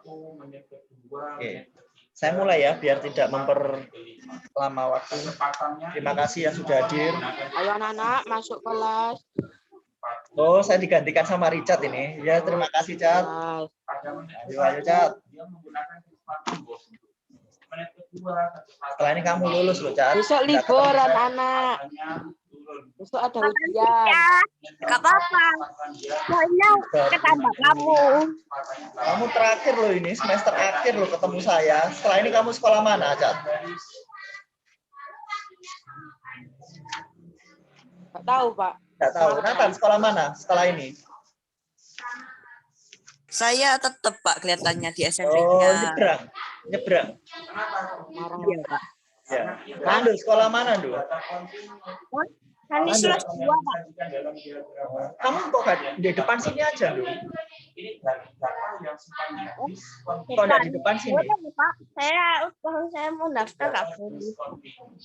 Oke. Saya mulai ya, biar tidak memperlama waktu. Terima kasih yang sudah hadir. Ayo anak-anak masuk kelas. Oh, saya digantikan sama Richard ini. Ya, terima kasih, Cat. Ayo, Cat. Setelah ini kamu lulus loh, Cat. Besok libur anak-anak. Besok ada ujian. Gak apa-apa. Soalnya ketambah kamu. Kamu terakhir loh ini, semester akhir loh ketemu saya. Setelah ini kamu sekolah mana, Cat? Gak tahu, Pak. Gak tahu. Nathan, sekolah mana setelah ini? Saya tetap Pak kelihatannya di Oh, SMP-nya. nyebrang. Iya, Pak. Ya. Nandu, sekolah mana, Ndu? Kami sudah dua, Pak. Kamu kok gak di depan sini aja, Ndu? Kok nggak di depan sini? Boleh, Pak. Saya mau daftar nggak boleh.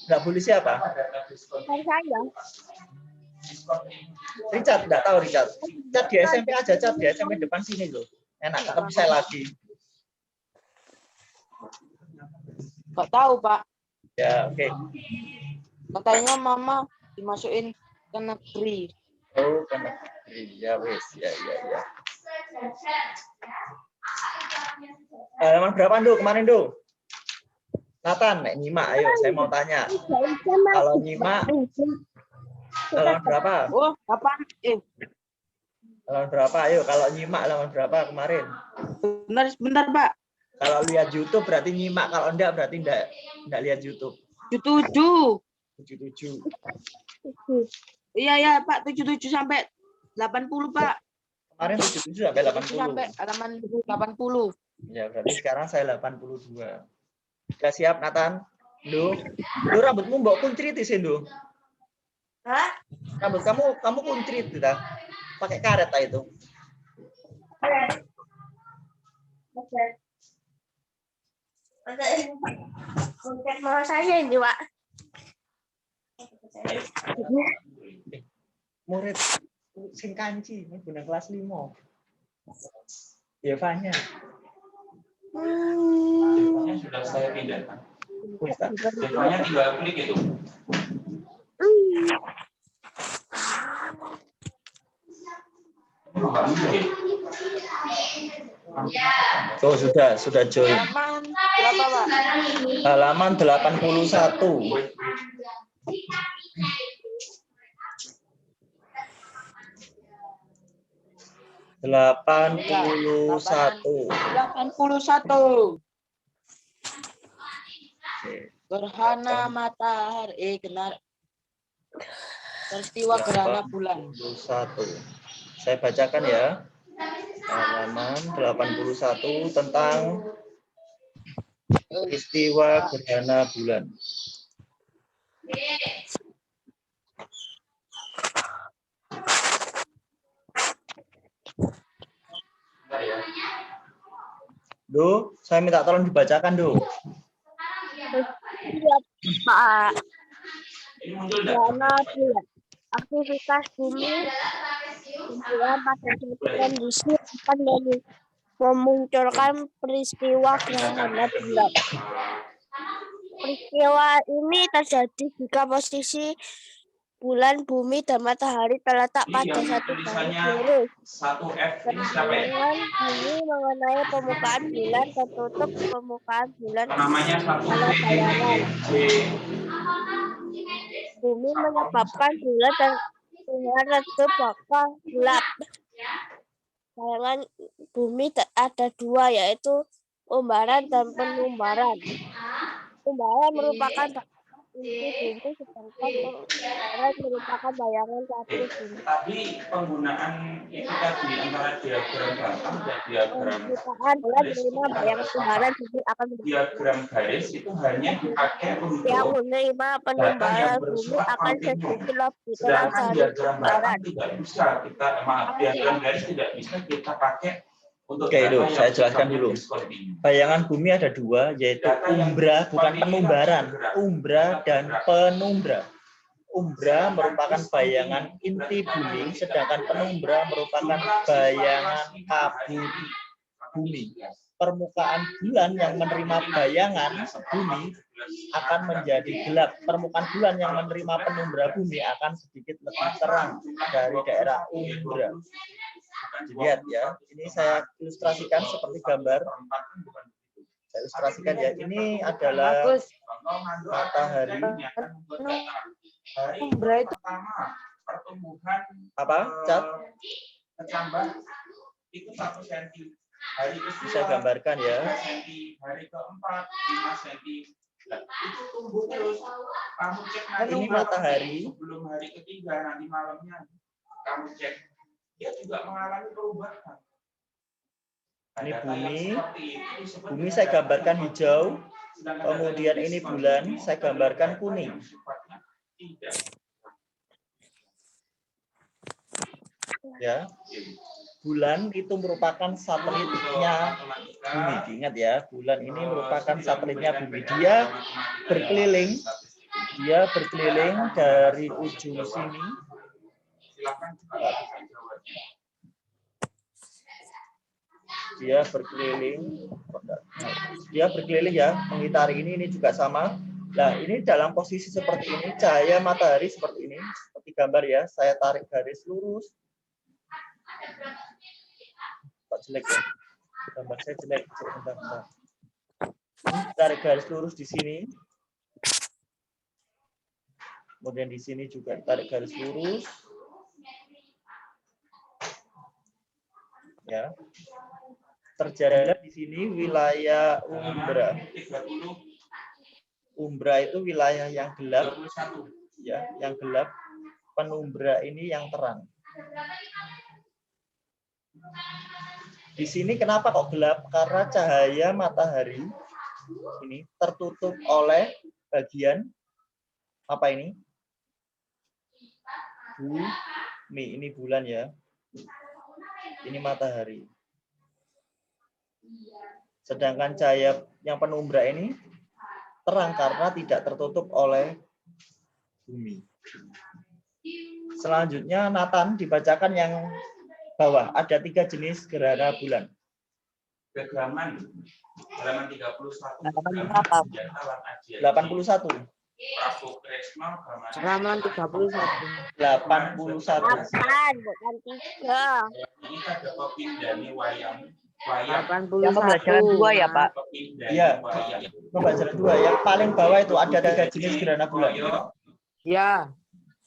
Nggak boleh siapa? Kan saya. Richard, nggak tahu Richard. Richard di SMP aja, Richard di SMP depan sini loh. Enak, ketemu saya lagi. Gak tahu, Pak. Ya, oke. Katanya Mama dimasukin ke negeri. Oh, karena ya wes, ya. Halaman berapa, Ndu? Kemarin, Ndu? Nathan, nek nyimak, ayo, saya mau tanya. Kalau nyimak, halaman berapa? Oh, kapan? Halaman berapa? Ayo, kalau nyimak halaman berapa kemarin? Bentar, Pak. Kalau lihat YouTube berarti nyimak, kalau enggak berarti enggak lihat YouTube. 77. 77. Iya, Pak. 77 sampai 80, Pak. Kemarin 77 sampai 80. Sampai halaman 80. Ya, berarti sekarang saya 82. Sudah siap, Nathan? Ndu, rambutmu mbok kuncritis, Ndu. Hah? Rambut kamu kuncrit kita. Pakai karet itu. Oke, mau saya ini, Pak. Murid sing kanci, ini guna kelas 5. Ya, Fanya. Devanya sudah saya pindahkan. Devanya tinggal klik itu. Oh, sudah join. Halaman berapa, Pak? Halaman 81. Delapan puluh satu. Gerhana matahari, peristiwa gerhana bulan. 81. Saya bacakan ya. Halaman 81 tentang peristiwa gerhana bulan. Do, saya minta tolong dibacakan, Do. Iya, Pak. Karena aktivitas bumi pada suatu kondisi akan memunculkan peristiwa gerhana bulan. Peristiwa ini terjadi jika posisi bulan, bumi, dan matahari terletak pada satu garis lurus. Pandangan bumi mengenai permukaan bulan tertutup permukaan bulan oleh bayangan. Bumi menyebabkan bulan terlihat redup maka gelap. Bayangan bumi ada dua, yaitu umbaran dan penumbaran. Umbaran merupakan inti bumi, sedangkan umbaran merupakan bayangan satu bumi. Tadi penggunaan itu tadi antara diagram rangkam dan diagram bayangan umbaran bumi akan diagram garis itu hanya dipakai untuk yang menerima penumbaran bumi akan sedikit lebih terang sedangkan dari diagram umbaran. rangkam tidak bisa kita diagram garis tidak bisa kita pakai untuk Oke, data Dok, yang saya jelaskan sifatnya dulu. diskontinu. Bayangan bumi ada dua, yaitu umbra, bukan penumbaran. Umbra dan penumbra. Umbra merupakan bayangan inti bumi, sedangkan penumbra merupakan bayangan kabut bumi. permukaan bulan yang menerima bayangan bumi akan menjadi gelap. Permukaan bulan yang menerima penumbra bumi akan sedikit lebih terang dari daerah umbra. Dilihat ya, ini saya ilustrasikan seperti gambar. Saya ilustrasikan ya, ini adalah Bagus. matahari. Umbra itu pertumbuhan Apa, Cat? kecambah itu 1 cm. Hari kedua Bisa gambarkan ya. 3 cm, hari keempat 5 cm. Itu tumbuh terus. Kamu cek nanti Ini matahari. Sebelum hari ketiga nanti malamnya kamu cek, dia juga mengalami perubahan. Ini bumi. Bumi saya gambarkan hijau. Kemudian ini bulan, saya gambarkan kuning. Ya, bulan itu merupakan satelitnya bumi. Diingat ya, bulan ini merupakan satelitnya bumi. Dia berkeliling dari ujung sini. Dia berkeliling ya, mengitari ini juga sama. Nah, ini dalam posisi seperti ini, cahaya matahari seperti ini, seperti gambar ya. Saya tarik garis lurus. Kok jelek ya? Gambar saya jelek. Bentar. Tarik garis lurus di sini. Kemudian di sini juga tarik garis lurus. Ya. Terjadi di sini wilayah umbra. Umbra itu wilayah yang gelap, ya, yang gelap. Penumbra ini yang terang. Di sini kenapa kok gelap? Karena cahaya matahari ini tertutup oleh bagian apa ini? Bumi. Ini bulan ya. Ini matahari. Sedangkan cahaya yang penumbra ini terang karena tidak tertutup oleh bumi. Selanjutnya Nathan dibacakan yang bawah. Ada 3 jenis gerhana bulan. Halaman 31. 81. halaman 31. 81. 8, bukan 3. Ini ada pepindani wayang. 81. Yang pembelajaran 2 ya, Pak? Iya. Pembelajaran 2 yang paling bawah itu ada 3 jenis gerhana bulan. Ya.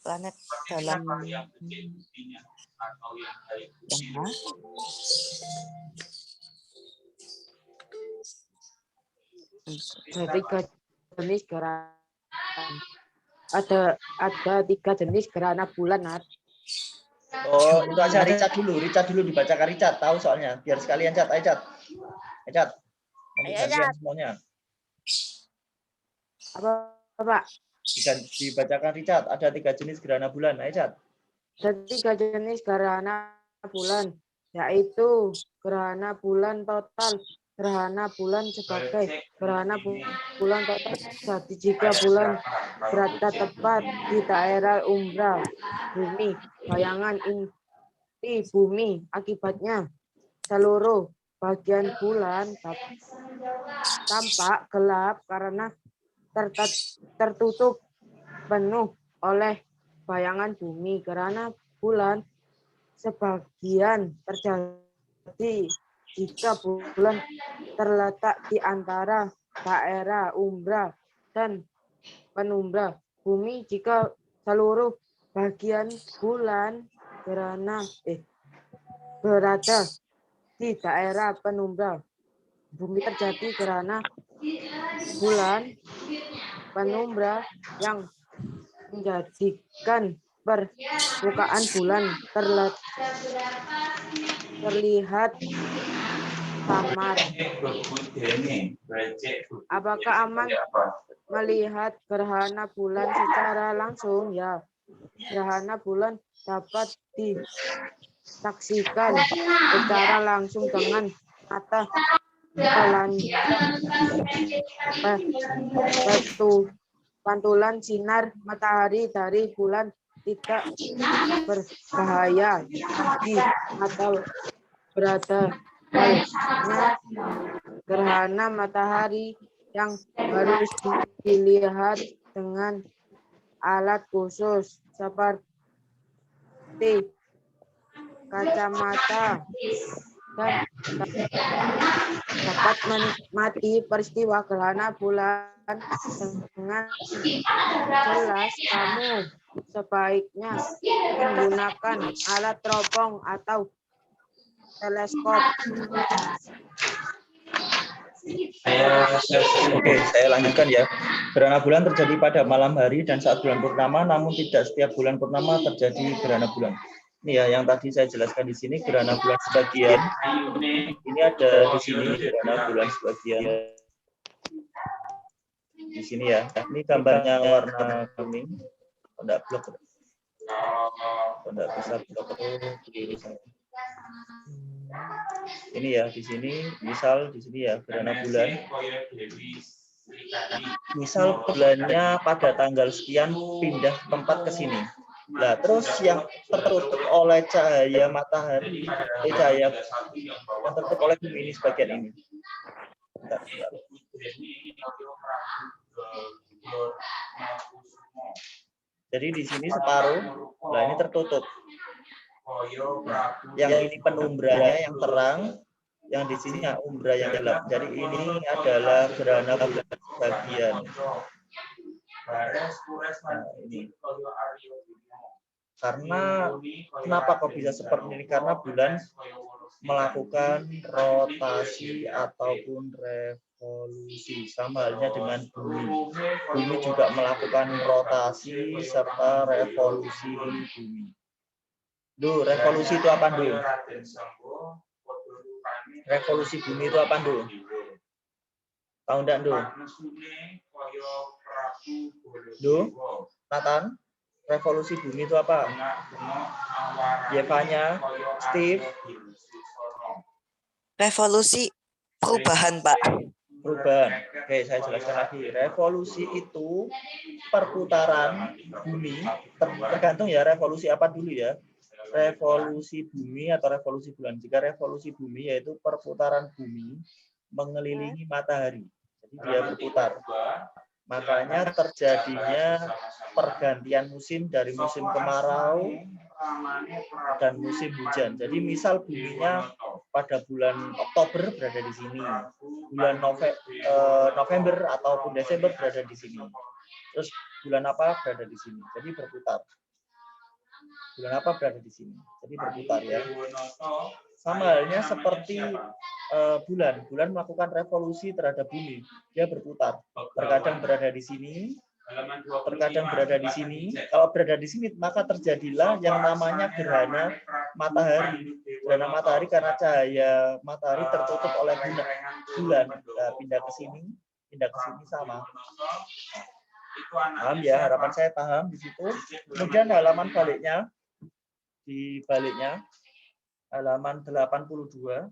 Planet dalam yang kecil buktinya atau yang hari yang Ada 3 jenis gerhana. Ada 3 jenis gerhana bulan, Nat. Oh, itu aja Richard dulu dibacakan Richard, tahu soalnya. Biar sekalian Cat, ayo Cat. Ayo, Cat. Semuanya. Apa, Pak? Dibacakan Richard, ada 3 jenis gerhana bulan, ayo Cat. Ada 3 jenis gerhana bulan, yaitu gerhana bulan total, gerhana bulan sebagai gerhana bulan total terjadi jika bulan berada tepat di daerah umbra bumi, bayangan inti bumi. Akibatnya seluruh bagian bulan tampak gelap karena tertutup penuh oleh bayangan bumi. Gerhana bulan sebagian terjadi jika bulan terletak di antara daerah umbra dan penumbra bumi. Jika seluruh bagian bulan berada di daerah penumbra bumi, terjadi gerhana bulan penumbra yang menjadikan permukaan bulan terlihat samar. Apakah aman melihat gerhana bulan secara langsung? Ya, gerhana bulan dapat disaksikan secara langsung dengan mata pantulan sinar matahari dari bulan tidak berbahaya bagi mata. Beradanya gerhana matahari yang harus dilihat dengan alat khusus seperti kacamata dan dapat menikmati peristiwa gerhana bulan dengan jelas. Kamu sebaiknya menggunakan alat teropong atau teleskop. Oke, saya lanjutkan ya. Gerhana bulan terjadi pada malam hari dan saat bulan purnama, namun tidak setiap bulan purnama terjadi gerhana bulan. Ini ya yang tadi saya jelaskan di sini, gerhana bulan sebagian. Ini ada di sini gerhana bulan sebagian. Di sini ya. Ini gambarnya warna kuning. Tidak blok. Tidak bisa blok. Ini ya di sini, misal di sini ya gerhana bulan. Misal bulannya pada tanggal sekian pindah tempat ke sini. Nah, terus yang tertutup oleh cahaya matahari, cahaya yang tertutup oleh bumi ini sebagian ini. Bentar. Jadi di sini separuh, nah ini tertutup. Yang ini penumbranya yang terang, yang di sini ya umbra yang gelap. Jadi ini adalah gerhana bulan sebagian. Nah, ini. Karena kenapa kok bisa seperti ini? Karena bulan melakukan rotasi ataupun revolusi, sama halnya dengan bumi. Bumi juga melakukan rotasi serta revolusi bumi. Duh, revolusi itu apa dulu? Revolusi bumi itu apa dulu? Tahu enggak dulu? Duh, Nathan? Revolusi bumi itu apa? Yevanya, Steve? Revolusi perubahan, Pak. Perubahan. Oke, saya jelaskan lagi. Revolusi itu perputaran bumi, tergantung ya revolusi apa dulu ya. Revolusi bumi atau revolusi bulan. Jika revolusi bumi yaitu perputaran bumi mengelilingi matahari. Jadi dia berputar. Makanya terjadinya pergantian musim dari musim kemarau dan musim hujan. Jadi misal buminya pada bulan Oktober berada di sini, bulan November ataupun Desember berada di sini. Terus bulan apa berada di sini. Jadi berputar. Bulan apa berada di sini. Jadi berputar ya. Sama halnya seperti bulan melakukan revolusi terhadap bumi. Dia berputar. Terkadang berada di sini, terkadang berada di sini. Kalau berada di sini, maka terjadilah yang namanya gerhana matahari. Gerhana matahari karena cahaya matahari tertutup oleh bulan. Nah, pindah ke sini sama. Paham ya? Harapan saya paham di situ. Kemudian halaman baliknya, di baliknya halaman 82.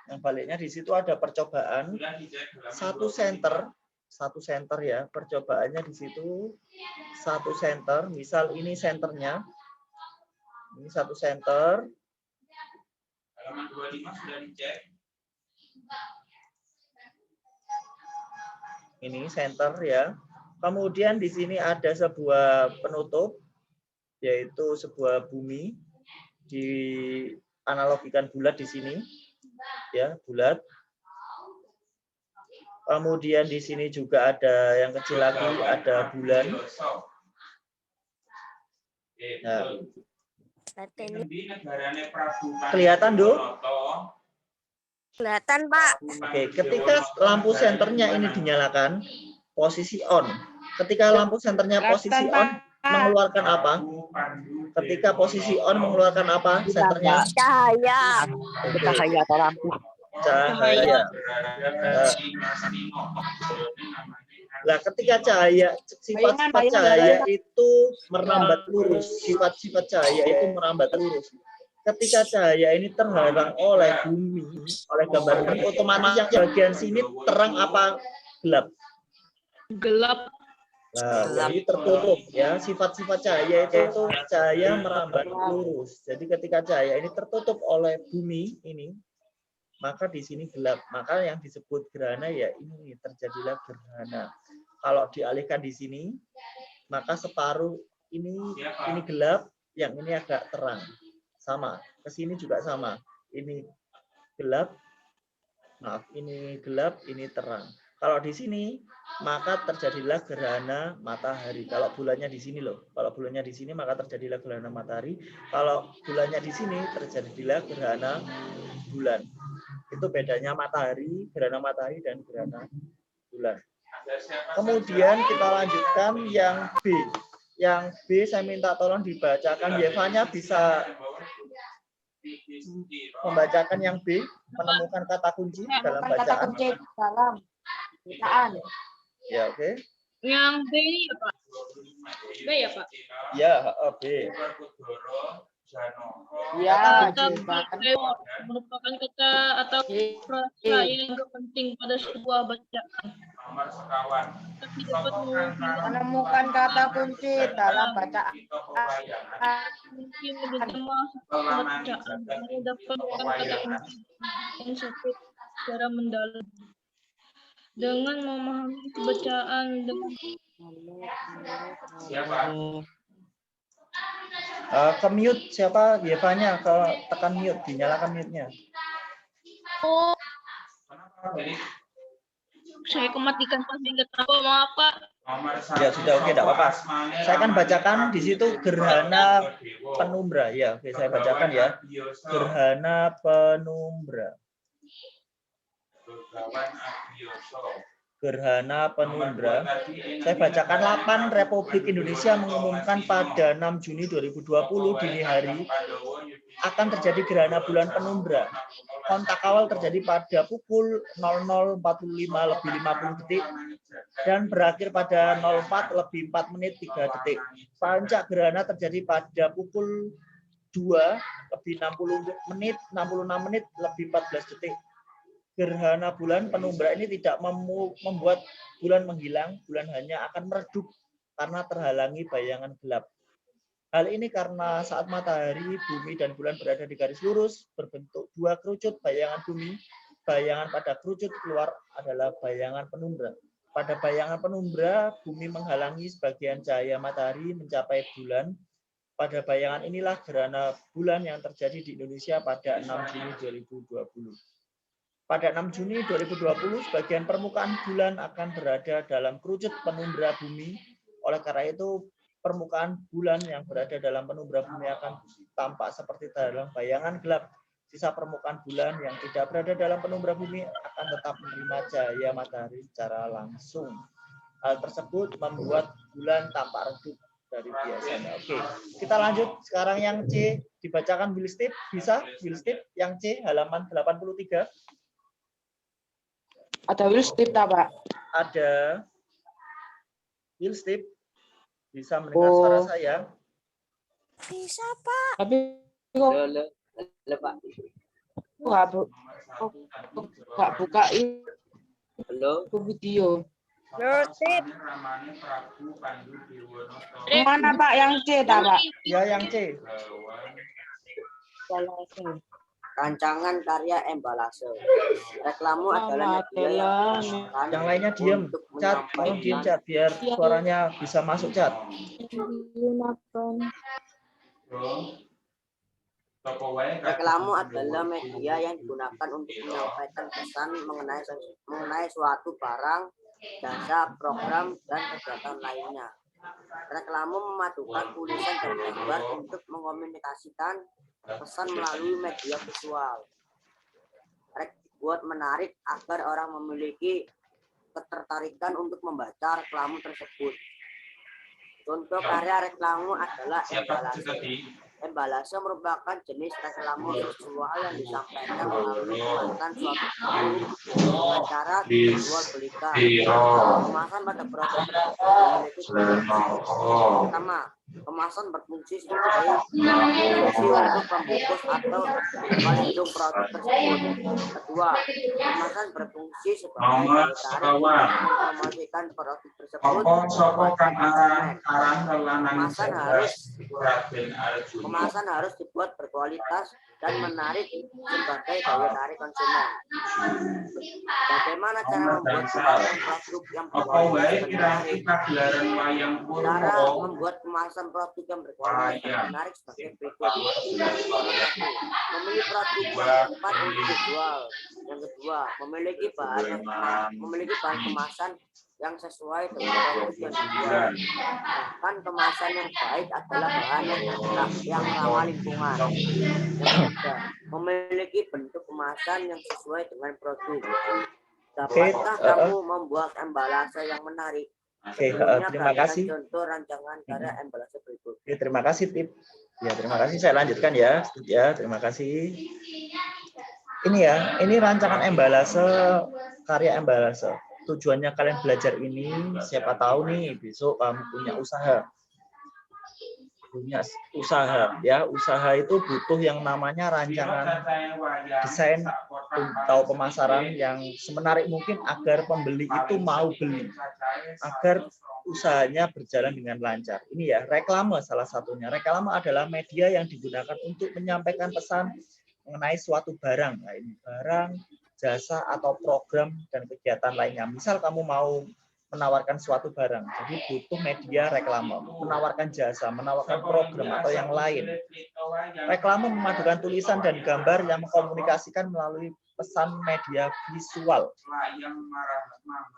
Yang baliknya di situ ada percobaan 1 center ya, percobaannya di situ 1 center. Misal ini senternya, ini 1 center. Halaman 25 sudah dicek. Ini center ya. Kemudian di sini ada sebuah penutup, yaitu sebuah bumi, dianalogikan bulat di sini. Ya, bulat. Kemudian di sini juga ada yang kecil lagi, ada bulan. Nah. Kelihatan, Duh? Kelihatan, Pak. Oke, ketika lampu senternya ini dinyalakan, posisi on. Ketika lampu senternya posisi on, mengeluarkan apa? Ketika posisi on mengeluarkan apa? Senternya? Cahaya. Cahaya atau lampu. Cahaya. Nah, ketika cahaya, sifat-sifat cahaya itu merambat lurus. Sifat-sifat cahaya itu merambat lurus. Ketika cahaya ini terhalang oleh bumi, oleh gambar bumi, otomatis yang bagian sini terang apa gelap? Gelap. Nah, jadi tertutup ya. Sifat-sifat cahaya itu cahaya merambat lurus. Jadi ketika cahaya ini tertutup oleh bumi ini, maka di sini gelap. Maka yang disebut gerhana ya ini terjadilah gerhana. Kalau dialihkan di sini, maka separuh ini gelap, yang ini agak terang. Sama, ke sini juga sama. Ini gelap, maaf, ini gelap, ini terang. Kalau di sini, maka terjadilah gerhana matahari. Kalau bulannya di sini loh. Kalau bulannya di sini, maka terjadilah gerhana matahari. Kalau bulannya di sini, terjadilah gerhana bulan. Itu bedanya matahari, gerhana matahari, dan gerhana bulan. Kemudian kita lanjutkan yang B. Yang B saya minta tolong dibacakan. Yevanya bisa membacakan yang B, menemukan kata kunci dalam Menemukan kata bacaan. kunci dalam bacaan. Ya, oke. Yang B ini ya Pak? B ya Pak? Ya, B. Ya, Kata jebakan. lewat merupakan kata atau frasa yang penting pada sebuah bacaan. Tapi dapat Menemukan kata kunci dalam bacaan. mungkin bersama satu bacaan hanya dapat kata kunci yang satu secara mendalam. Dengan memahami bacaan dengan Ke mute siapa? Yevanya ke tekan mute, dinyalakan mute-nya. saya kematikan pas ingat apa maaf Pak. Ya sudah, oke, tidak apa-apa. Saya akan bacakan di situ gerhana penumbra. Ya, oke, saya bacakan ya. Gerhana penumbra. Gerhana penumbra. Saya bacakan 8 Republik Indonesia mengumumkan pada 6 Juni 2020 dini hari akan terjadi gerhana bulan penumbra. Kontak awal terjadi pada pukul 00.45 lebih 50 detik dan berakhir pada 04 lebih 4 menit 3 detik. Puncak gerhana terjadi pada pukul 2 lebih 66 menit lebih 14 detik. Gerhana bulan penumbra ini tidak membuat bulan menghilang, bulan hanya akan meredup karena terhalangi bayangan gelap. Hal ini karena saat matahari, bumi, dan bulan berada di garis lurus, berbentuk dua kerucut bayangan bumi, bayangan pada kerucut keluar adalah bayangan penumbra. Pada bayangan penumbra, bumi menghalangi sebagian cahaya matahari mencapai bulan. Pada bayangan inilah gerhana bulan yang terjadi di Indonesia pada 6 Juni 2020. Pada 6 Juni 2020, sebagian permukaan bulan akan berada dalam kerucut penumbra bumi. Oleh karena itu, permukaan bulan yang berada dalam penumbra bumi akan tampak seperti dalam bayangan gelap. Sisa permukaan bulan yang tidak berada dalam penumbra bumi akan tetap menerima cahaya matahari secara langsung. Hal tersebut membuat bulan tampak redup dari biasanya. Oke, kita lanjut. Sekarang yang C dibacakan Will Steve. Bisa Will Steve yang C halaman 83. Ada Will Steve tak, Pak? Ada Will Steve. Bisa mendengar suara saya? Bisa, Pak. Tapi kok nggak buka video. Notif. Mana Pak yang C, tak, Pak? Ya, yang C. Rancangan karya emballase. Reklamu adalah media Yang lainnya diam. Cat, tolong diam, Cat, biar suaranya bisa masuk, Cat. Reklamu adalah media yang digunakan untuk menyampaikan pesan mengenai suatu barang, jasa, program, dan kegiatan lainnya. Reklamu memadukan tulisan dan gambar untuk mengkomunikasikan pesan melalui media visual. Dibuat menarik agar orang memiliki ketertarikan untuk membaca reklamu tersebut. Contoh karya reklamu adalah emballase. Emballase merupakan jenis reklamu visual yang disampaikan melalui kemasan suatu produk dengan cara dijual belikan. Kemasan pada produk memiliki pertama, kemasan berfungsi sebagai fungsi untuk membungkus atau melindungi produk tersebut. Kedua, kemasan berfungsi sebagai daya tarik untuk mempromosikan produk tersebut. Kemasan harus dibuat berkualitas dan menarik sebagai daya tarik konsumen. Bagaimana cara membuat kemasan produk yang Apa berkualitas wae dan piranti menarik? pagelaran wayang Cara Purwo membuat kemasan produk yang berkualitas dan menarik sebagai berikut. Memilih produk yang tepat untuk dijual. Yang kedua, memiliki bahan kemasan yang sesuai dengan produk yang dijual. Bahkan kemasan yang baik adalah bahan yang ramah lingkungan. Yang ketiga, memiliki bentuk kemasan yang sesuai dengan produk. Dapatkah kamu membuat embalase yang menarik? Oke, Sebelumnya terima berikan kasih. contoh rancangan karya embalase berikut. Oke, terima kasih Tip. Ya, terima kasih. Saya lanjutkan ya. Ya, terima kasih. Ini ya, ini rancangan embalase, karya embalase. Tujuannya kalian belajar ini, siapa tahu nih besok kamu punya usaha. Punya usaha, ya. Usaha itu butuh yang namanya rancangan desain atau pemasaran yang semenarik mungkin agar pembeli itu mau beli, agar usahanya berjalan dengan lancar. Ini ya, reklame salah satunya. Reklame adalah media yang digunakan untuk menyampaikan pesan mengenai suatu barang. Nah, ini barang, jasa, atau program dan kegiatan lainnya. Misal kamu mau menawarkan suatu barang, jadi butuh media reklame, menawarkan jasa, menawarkan program atau yang lain. Reklame memadukan tulisan dan gambar yang mengkomunikasikan melalui pesan media visual.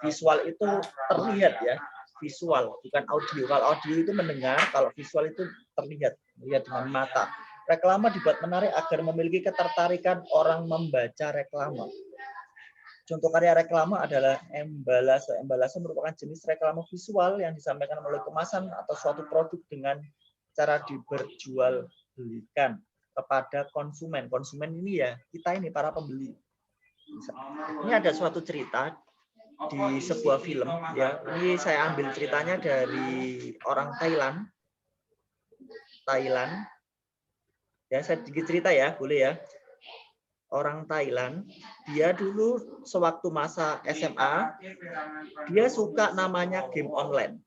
Visual itu terlihat ya, visual bukan audio. Kalau audio itu mendengar, kalau visual itu terlihat, melihat dengan mata. Reklame dibuat menarik agar memiliki ketertarikan orang membaca reklame. Contoh karya reklame adalah embalase. Embalase merupakan jenis reklame visual yang disampaikan melalui kemasan atau suatu produk dengan cara diperjualbelikan kepada konsumen. Konsumen ini ya kita ini para pembeli. Ini ada suatu cerita di sebuah film ya. Ini saya ambil ceritanya dari orang Thailand. Ya, saya sedikit cerita ya, boleh ya. Orang Thailand, dia dulu sewaktu masa SMA, dia suka namanya game online.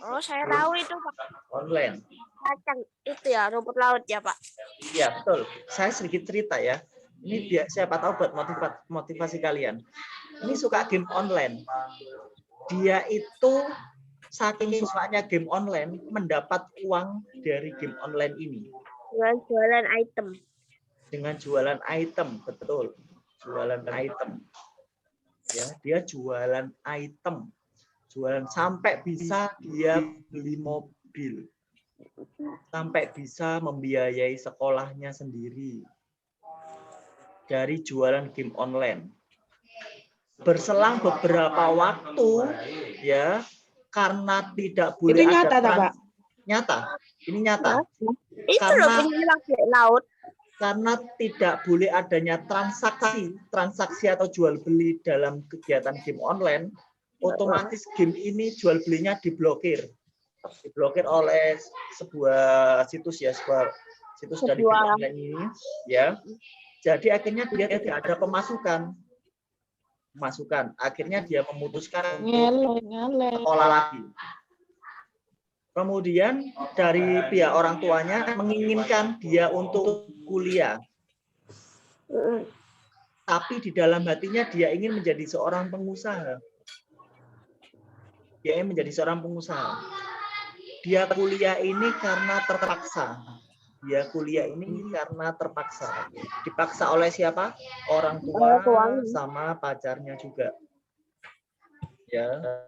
Oh, saya tahu itu, Pak. Online. Kacang itu ya, rumput laut ya, Pak. Iya, betul. Saya sedikit cerita ya. Ini dia, siapa tahu buat motivasi kalian. Ini suka game online. Dia itu saking sukanya game online, mendapat uang dari game online ini. Dengan jualan item. Dengan jualan item, betul, jualan item ya, dia jualan item, jualan sampai bisa dia beli mobil, sampai bisa membiayai sekolahnya sendiri dari jualan game online. Berselang beberapa waktu ya, karena tidak boleh Itu nyata, ada Pak? nyata, ini nyata. Itu Karena- loh penjualan laut. Karena tidak boleh adanya transaksi atau jual beli dalam kegiatan game online, otomatis game ini jual belinya diblokir oleh sebuah situs ya, sebuah situs dari game online ini ya. Jadi akhirnya dia tidak ada pemasukan. Akhirnya dia memutuskan untuk sekolah lagi. Kemudian dari pihak orang tuanya menginginkan dia untuk kuliah. Tapi di dalam hatinya dia ingin menjadi seorang pengusaha. Dia kuliah ini karena terpaksa. Dipaksa oleh siapa? Orang tua sama pacarnya juga. Ya.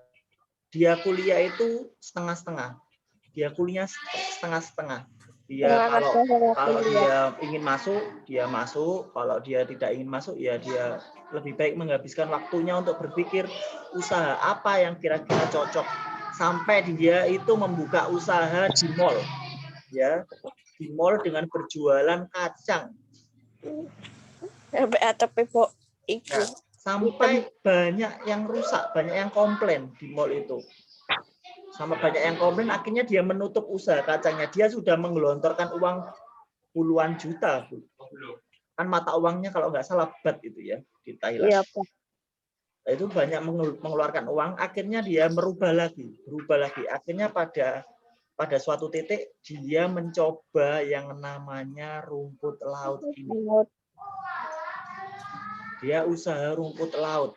Dia kuliah itu setengah-setengah. Dia kalau dia ingin masuk, dia masuk. Kalau dia tidak ingin masuk, ya dia lebih baik menghabiskan waktunya untuk berpikir usaha apa yang kira-kira cocok. Sampai dia itu membuka usaha di mall. Ya, di mall dengan berjualan kacang. Nah, sampai banyak yang rusak, banyak yang komplain di mall itu. Akhirnya dia menutup usaha kacangnya. Dia sudah menggelontorkan uang puluhan juta. Kan mata uangnya kalau nggak salah baht itu ya di Thailand. Iya, Pak. Itu banyak mengeluarkan uang. Akhirnya dia berubah lagi. Akhirnya pada pada suatu titik dia mencoba yang namanya rumput laut ini. Dia usaha rumput laut.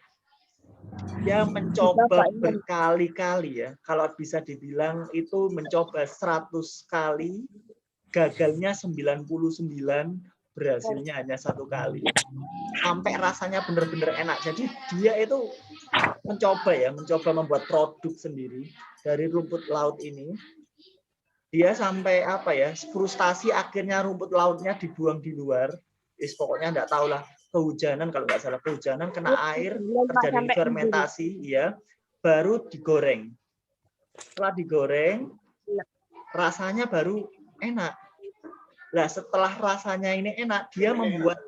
Dia mencoba berkali-kali ya. Kalau bisa dibilang itu mencoba 100 kali, gagalnya 99, berhasilnya hanya 1 kali. Sampai rasanya benar-benar enak. Jadi dia itu mencoba membuat produk sendiri dari rumput laut ini. Dia sampai frustasi, akhirnya rumput lautnya dibuang di luar. Pokoknya enggak tahulah, kehujanan kalau nggak salah, kehujanan kena air, terjadi fermentasi, ya, baru digoreng. Setelah digoreng, rasanya baru enak. Nah, setelah rasanya ini enak, dia membuat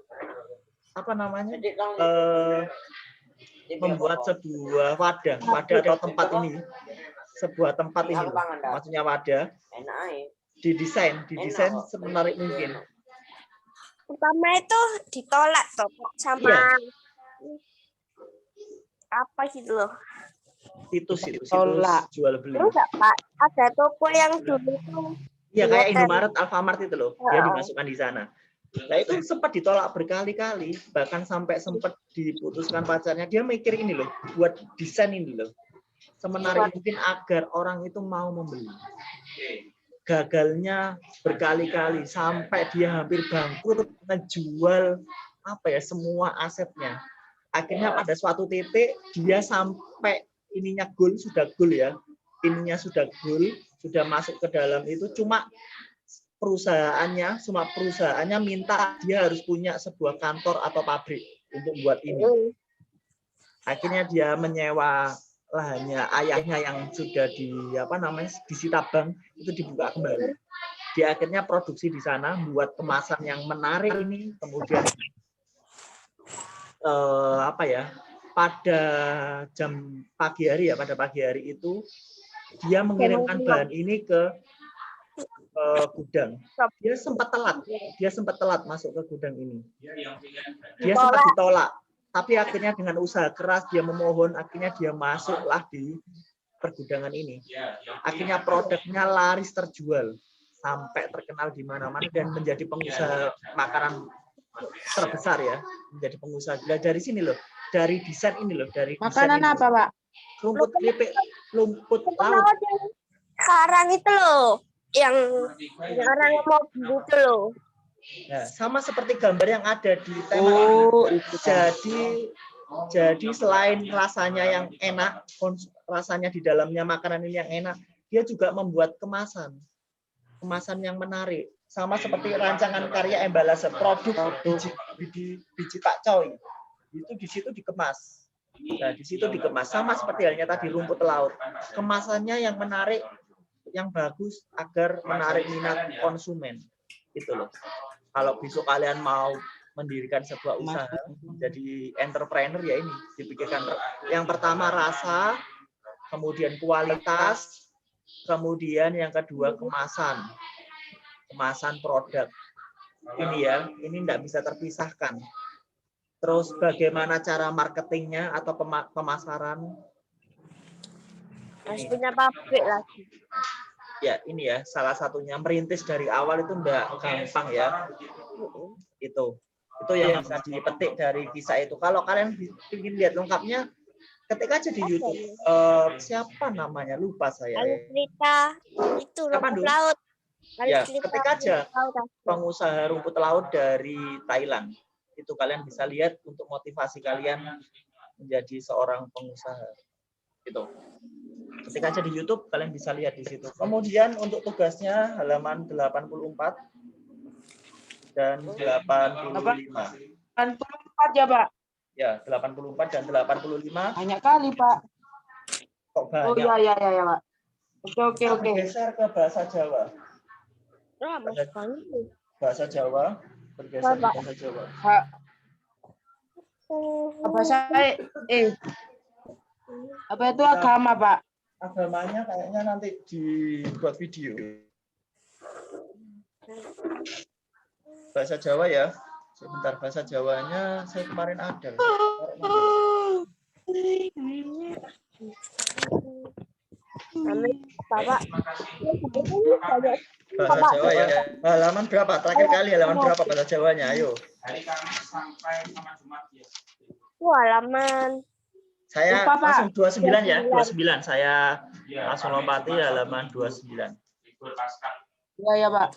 membuat sebuah wadah atau tempat ini. Sebuah tempat ini, maksudnya wadah, didesain semenarik mungkin. Pertama itu ditolak toh sama apa gitu loh. Situs Tolak. jual beli. Enggak, Pak. Ada toko yang dulu itu. Iya, kayak Indomaret, Alfamart itu loh. Dia dimasukkan di sana. Nah, itu sempat ditolak berkali-kali, bahkan sampai sempat diputuskan pacarnya. Dia mikir ini loh, buat desain ini loh. Semenarik mungkin agar orang itu mau membeli. Gagalnya berkali-kali sampai dia hampir bangkrut, ngejual semua asetnya. Akhirnya pada suatu titik dia sampai ininya sudah masuk ke dalam itu, cuma perusahaannya minta dia harus punya sebuah kantor atau pabrik untuk buat ini. Akhirnya dia menyewa lahannya ayahnya yang sudah disita bank, itu dibuka kembali. Dia akhirnya produksi di sana, buat kemasan yang menarik ini, kemudian pada pagi hari itu dia mengirimkan bahan ini ke gudang. Dia sempat telat masuk ke gudang ini. Dia sempat ditolak. Tapi akhirnya dengan usaha keras dia memohon, akhirnya dia masuklah di pergudangan ini. Akhirnya produknya laris terjual, sampai terkenal di mana-mana dan menjadi pengusaha makanan terbesar ya, menjadi pengusaha. Dari sini loh, dari desain ini loh, dari makanan desain apa, Pak? rumput laut. Sekarang itu loh, yang orang mau beli itu loh. Nah, sama seperti gambar yang ada di tema ini. Jadi selain rasanya yang enak, rasanya di dalamnya makanan ini yang enak, dia juga membuat kemasan yang menarik. Sama seperti rancangan karya embalase produk biji pakcoy. Itu di situ dikemas. Nah, di situ dikemas sama seperti halnya tadi rumput laut. Kemasannya yang menarik, yang bagus agar menarik minat konsumen. Itu loh. Kalau besok kalian mau mendirikan sebuah usaha, jadi entrepreneur ya ini dipikirkan. Yang pertama rasa, kemudian kualitas, kemudian yang kedua kemasan produk. Ini ya, ini tidak bisa terpisahkan. Terus bagaimana cara marketingnya atau pemasaran? Harus punya pabrik lagi. Ya, ini ya salah satunya, merintis dari awal itu enggak gampang ya. Itu yang bisa dipetik dari kisah itu. Kalau kalian ingin lihat lengkapnya, ketik aja di YouTube. Siapa namanya? Lupa saya. Cerita itu rumput laut. Ya, ketik aja pengusaha rumput laut dari Thailand. Itu kalian bisa lihat untuk motivasi kalian menjadi seorang pengusaha. Gitu. Ketik aja di YouTube, kalian bisa lihat di situ. Kemudian untuk tugasnya halaman 84 dan 85. 84 ya, Pak? Ya, 84 dan 85. Banyak kali, Pak. Kok banyak? Oh iya, Pak. Oke. Bergeser ke bahasa Jawa. Bahasa Jawa, bergeser ke bahasa Jawa. Pak. Apa itu agama, Pak? Agamanya kayaknya nanti dibuat video. Bahasa Jawa ya. Sebentar, bahasa Jawanya saya kemarin ada. Bapak. Terima kasih. Bahasa Jawa ya. Halaman berapa? Terakhir kali halaman berapa bahasa Jawanya? Ayo. Hari Kamis sampai sama Jumat ya. Halaman Saya Lupa, Pak. langsung 29 ya. 29. 29. Saya Iya, langsung Kamis, lompati Jumat, halaman Sabtu, 29. libur Paskah. Iya ya Pak.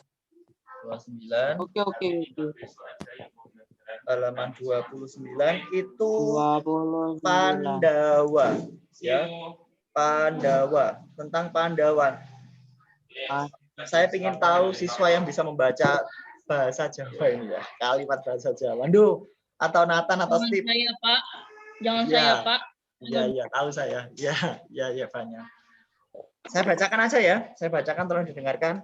29. Oke. Besok aja yang mau belajar. Halaman 29 itu 29. Pandawa. Ya. Pandawa. Tentang Pandawa. Saya ingin tahu siswa yang bisa membaca bahasa Jawa ini ya. Kalimat bahasa Jawa. Duh, atau Nathan atau Jangan Steve. saya, Pak. Jangan Ya. saya, Pak. Iya, tahu saya. Ya, banyak. Saya bacakan aja ya. Saya bacakan, tolong didengarkan.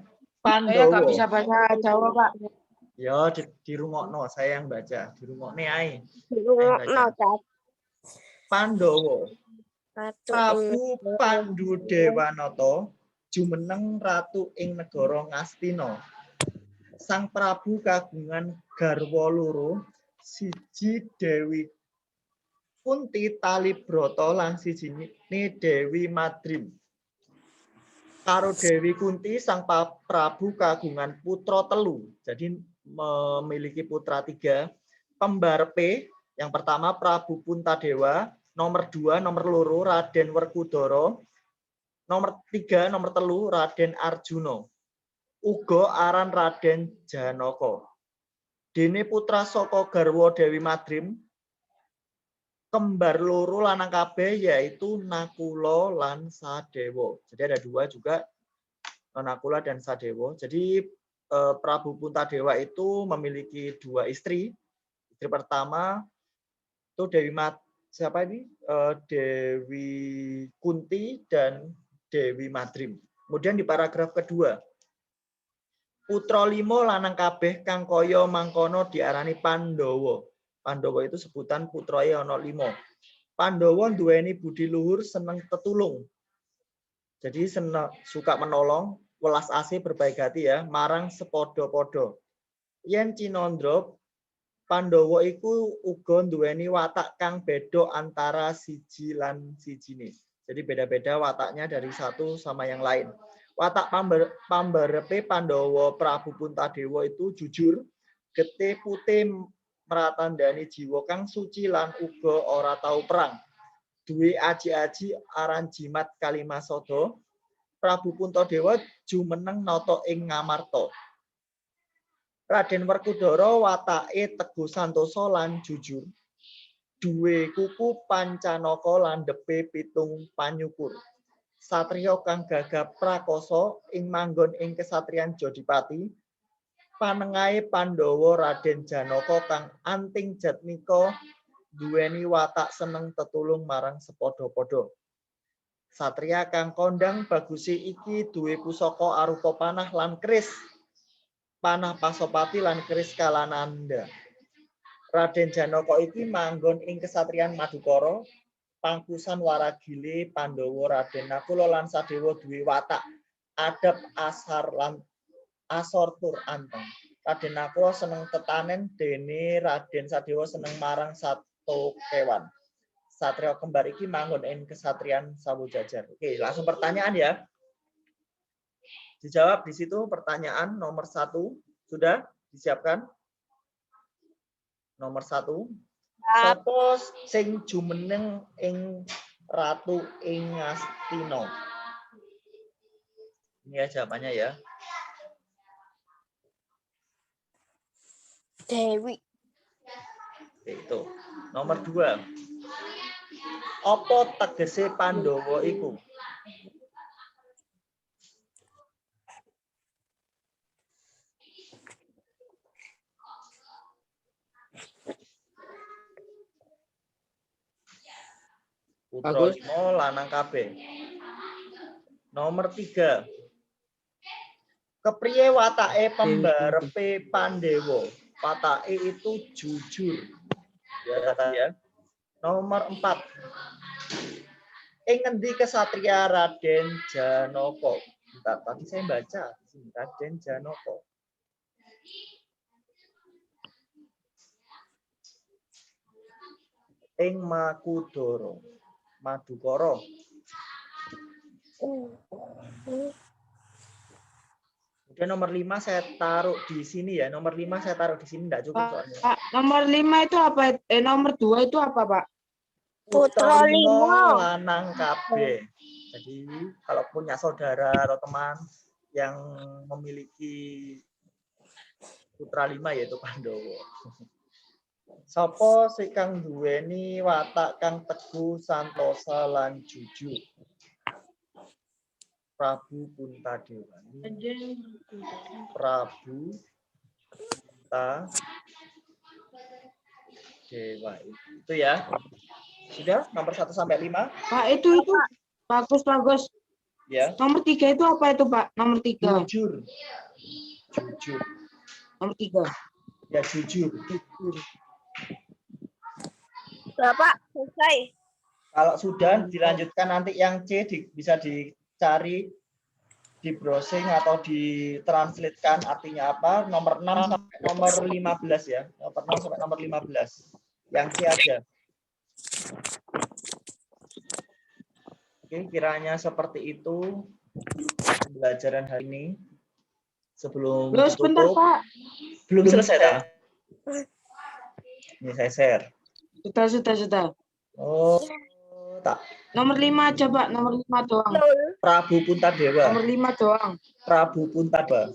Saya nggak Pandowo. bisa bahasa Jawa Pak. Yo, di rungokno, saya yang baca. Di rungokne ae. No, Cat. Pandowo. Satu. Prabu Pandudewanata jumeneng ratu ing negara Ngastina. Sang Prabu kagungan garwa loro, siji Dewi Kunti Talibrata lan sijine Dewi Madrim. Karo Dewi Kunti sang Prabu kagungan putra telu. Jadi memiliki putra 3. Pembarepe yang pertama Prabu Puntadewa, nomor 2, nomor 2 Raden Werkudara, nomor 3, nomor 3 Raden Arjuna. Uga aran Raden Janaka. Dene putra saka garwa Dewi Madrim kembar loro lanang kabeh yaitu Nakula lan Sadewa. Jadi ada 2 juga, Nakula dan Sadewa. Jadi Prabu Puntadewa itu memiliki 2 istri. Istri pertama itu siapa ini? Dewi Kunti dan Dewi Madrim. Kemudian di paragraf kedua, putra 5 lanang kabeh kang kaya mangkono diarani Pandawa. Pandawa itu sebutan putrae ana 5. Pandawa duweni budi luhur, seneng tetulung. Jadi suka menolong, welas asih, berbaik hati ya, marang sepodo-podo. Yen Cinandra, Pandawa iku uga duweni watak kang beda antara siji lan sijine. Jadi beda-beda wataknya dari satu sama yang lain. Watak pambarepe Pandawa Prabu Puntadewa itu jujur, getih putih, meratandani jiwa kang suci lan uga ora tau perang. Duwe aji-aji aran jimat Kalimasada. Prabu Puntadewa jumeneng nata ing Ngamarta. Raden Werkudara watake teguh santosa lan jujur. Duwe kuku pancanaka landhepe 7 panyukur. Satriya kang gagah prakosa ing manggon ing kesatriyan Jodipati. Panengahe Pandhawa Raden Janaka kang anting jatnika duweni watak seneng tetulung marang sepadha-padha. Satria kang kondang bagusi iki duwe pusaka arupa panah lan keris. Panah Pasopati lan keris Kalananda. Raden Janaka iki manggon ing kesatriyan Madukara. Pangkusan waragile Pandhawa Raden Nakula lan Sadewa duwe watak adab asar lan asor tur anteng. Raden Nakula seneng tetanen, dene Raden Sadewa seneng marang sato kewan. Satria kembar iki manggon ing kesatriyan Sawojajar. Oke, langsung pertanyaan ya. Dijawab di situ pertanyaan nomor 1. Sudah disiapkan? Nomor 1. Sapa sing jumeneng ing ratu ing Ngastina? Ini ya jawabannya ya. Dewi. Itu. Nomor 2. Apa tegese Pandhawa iku? Putra 5 lanang kabeh. Nomor 3. Kepriye watake pembarepe Pandhawa? Watake itu jujur. Ya. Nomor 4. Ing ngendi kesatria Raden Janaka? Bentar, tadi saya baca Raden Janaka. Ing Madukara. Kemudian nomor 5 saya taruh di sini ya. Nomor 5 saya taruh di sini enggak cukup soalnya. Pak, nomor 5 itu apa? Nomor 2 itu apa, Pak? Putra lima. lanang kabeh. Jadi kalau punya saudara atau teman yang memiliki putra 5 yaitu Pandhawa. Sapa sing kang duweni watak kang teguh, santosa lan jujur? Prabu Puntadewa. Prabu Puntadewa itu ya. Sudah nomor 1 sampai 5? Pak, itu bagus. Ya. Nomor 3 itu apa itu, Pak? Nomor 3. Jujur. Nomor 3. Ya, jujur. Bapak, selesai. Kalau sudah dilanjutkan nanti yang C bisa dicari di browsing atau ditranslatekan artinya apa. Nomor 6 sampai nomor 15 ya. Nomor 6 sampai nomor 15. Yang C aja. Oke, kiranya seperti itu pembelajaran hari ini. Sebelum Loh, sebentar, ditutup, Pak. belum selesai dah. Ini saya share. Sudah. Oh, tak. Nomor 5 aja, Pak. Nomor 5 doang. Prabu Puntadewa. Nomor 5 doang. Prabu Puntadewa.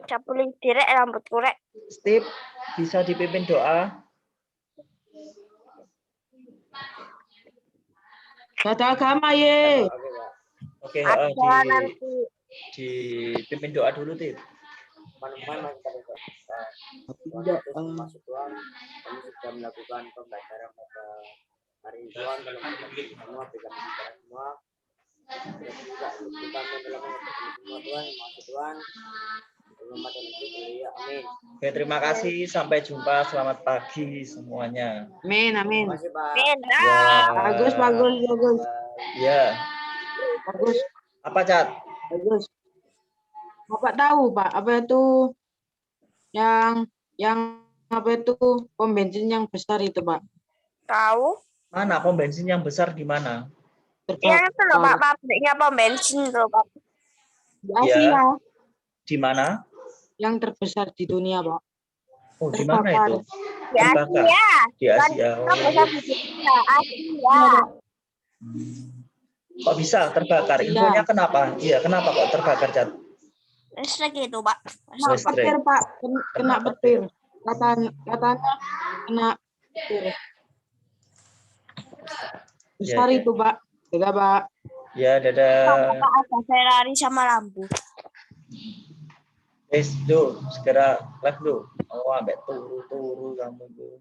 Capuling direk rambut kurek. Steve, bisa dipimpin doa. Data agama, ye. Oke, Ada nanti. dipimpin doa dulu, Tip. Teman-teman masih masuk Tuhan, kami sudah melakukan pembelajaran pada hari ini Tuhan, semua berikan pembelajaran semua. Dan juga kita dalam semua Tuhan, masuk Tuhan. Amin. Oke, terima kasih. Sampai jumpa. Selamat pagi semuanya. Amin. Terima kasih, Pak. Ya. Bagus. Ya. Bagus. Apa, Cat? Bagus. Bapak tahu, Pak, apa itu yang apa itu pom bensin yang besar itu, Pak? Tahu? Mana pom bensin yang besar di mana? Yang itu loh, Pak, pabriknya pom bensin loh, Pak. Di Asia, Di mana? yang terbesar di dunia, Pak. Oh, di mana itu? Di Terbakar. Asia. Di Asia. Kan besar di dunia, Asia. Kok bisa terbakar? Infonya kenapa? Iya, kenapa kok terbakar, Cat? Listrik itu, Pak. Kena Listrik. petir, Pak. Kena petir. Katanya kena petir. Besar Ya. itu, Pak. Dadah, Pak. Ya, dadah. Pak, ada Ferrari sama lampu. Segera live, do. Oh, ambek turu kamu, do.